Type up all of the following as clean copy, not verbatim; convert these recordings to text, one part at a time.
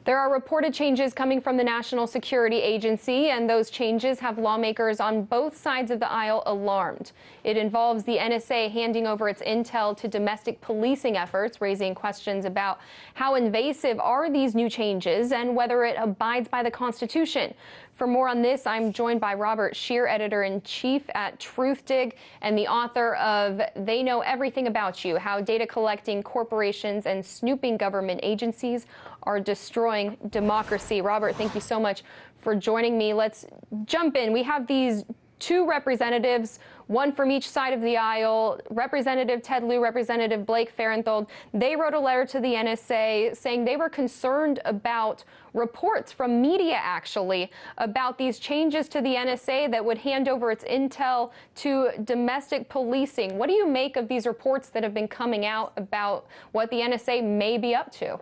There are reported changes coming from the National Security Agency, and those changes have lawmakers on both sides of the aisle alarmed. It involves the NSA handing over its intel to domestic policing efforts, raising questions about how invasive are these new changes and whether it abides by the Constitution. For more on this, I'm joined by Robert Scheer, Editor-in-Chief at Truthdig, and the author of They Know Everything About You: How Data Collecting Corporations and Snooping Government Agencies Are Destroying Democracy. Robert, thank you so much for joining me. Let's jump in. We have these two representatives, one from each side of the aisle, Representative Ted Lieu, Representative Blake Farenthold. They wrote a letter to the NSA saying they were concerned about reports from media, actually, about these changes to the NSA that would hand over its intel to domestic policing. What do you make of these reports that have been coming out about what the NSA may be up to?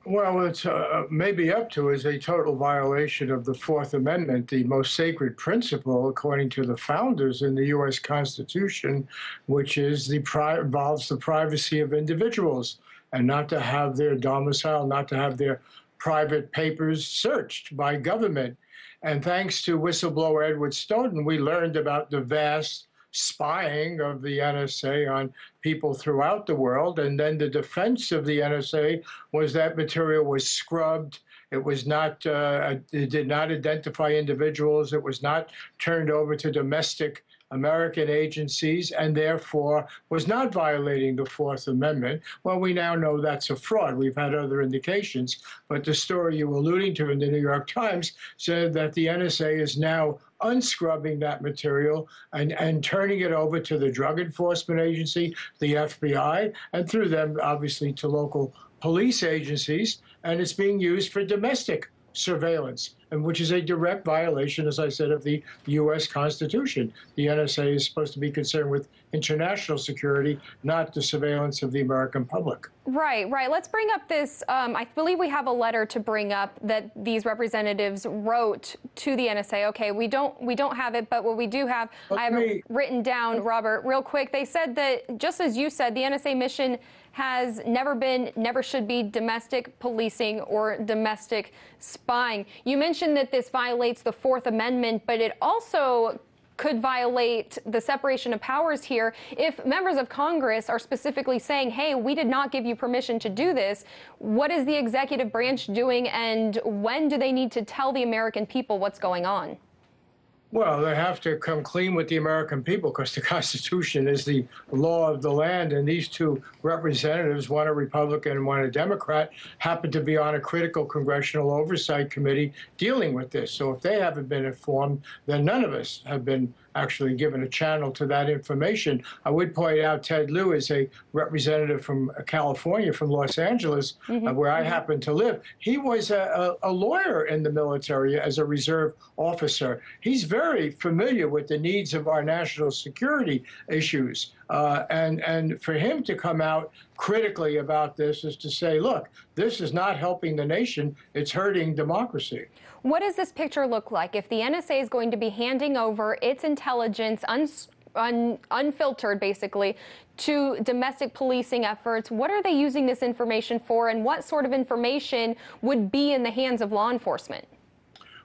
Well, it's maybe up to is a total violation of the Fourth Amendment, the most sacred principle, according to the founders in the U.S. Constitution, which is involves the privacy of individuals and not to have their domicile, not to have their private papers searched by government. And thanks to whistleblower Edward Snowden, we learned about the vast spying of the NSA on people throughout the world. And then the defense of the NSA was that material was scrubbed. It was not, it did not identify individuals. It was not turned over to domestic American agencies, and therefore was not violating the Fourth Amendment. Well, we now know that's a fraud. We've had other indications, but the story you were alluding to in the New York Times said that the NSA is now unscrubbing that material and turning it over to the Drug Enforcement Agency, the FBI, and through them, obviously, to local police agencies, and it's being used for domestic surveillance, and which is a direct violation, as I said, of the U.S. Constitution. The NSA is supposed to be concerned with international security, not the surveillance of the American public. Right. Let's bring up this. I believe we have a letter to bring up that these representatives wrote to the NSA. Okay, we don't have it, but what we do have, I have it written down, Robert, real quick. They said that, just as you said, the NSA mission has never been, never should be domestic policing or domestic spying. You mentioned that this violates the Fourth Amendment, but it also could violate the separation of powers here. If members of Congress are specifically saying, hey, we did not give you permission to do this, what is the executive branch doing, and when do they need to tell the American people what's going on? Well, they have to come clean with the American people because the Constitution is the law of the land, and these two representatives, one a Republican and one a Democrat, happen to be on a critical congressional oversight committee dealing with this. So if they haven't been informed, then none of us have been actually given a channel to that information. I would point out Ted Lieu is a representative from California, from Los Angeles, where I happen to live. He was a lawyer in the military as a reserve officer. He's very familiar with the needs of our national security issues. And for him to come out critically about this is to say, look, this is not helping the nation, it's hurting democracy. What does this picture look like if the NSA is going to be handing over its intelligence unfiltered, basically, to domestic policing efforts? What are they using this information for, and what sort of information would be in the hands of law enforcement?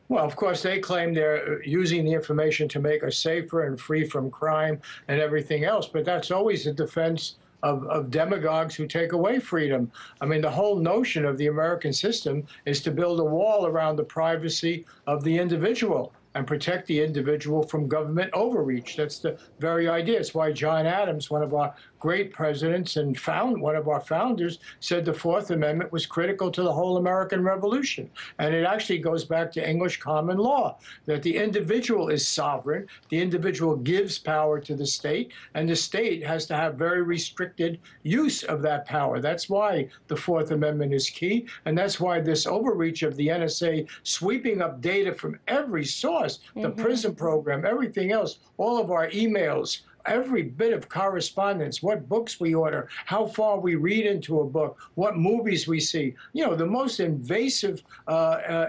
Well, of course, they claim they're using the information to make us safer and free from crime and everything else, but that's always a defense of demagogues who take away freedom. I mean, the whole notion of the American system is to build a wall around the privacy of the individual and protect the individual from government overreach. That's the very idea. It's why John Adams, one of our great presidents and one of our founders, said the Fourth Amendment was critical to the whole American Revolution. And it actually goes back to English common law, that the individual is sovereign, the individual gives power to the state, and the state has to have very restricted use of that power. That's why the Fourth Amendment is key, and that's why this overreach of the NSA sweeping up data from every source, the prison program, everything else, all of our emails, every bit of correspondence, what books we order, how far we read into a book, what movies we see. You know, the most invasive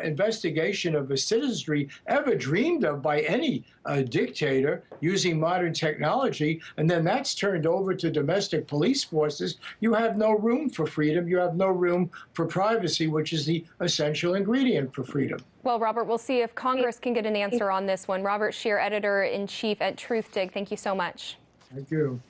investigation of the citizenry ever dreamed of by any dictator using modern technology, and then that's turned over to domestic police forces. You have no room for freedom. You have no room for privacy, which is the essential ingredient for freedom. Well, Robert, we'll see if Congress can get an answer on this one. Robert Scheer, Editor-in-Chief at Truthdig, thank you so much. Thank you.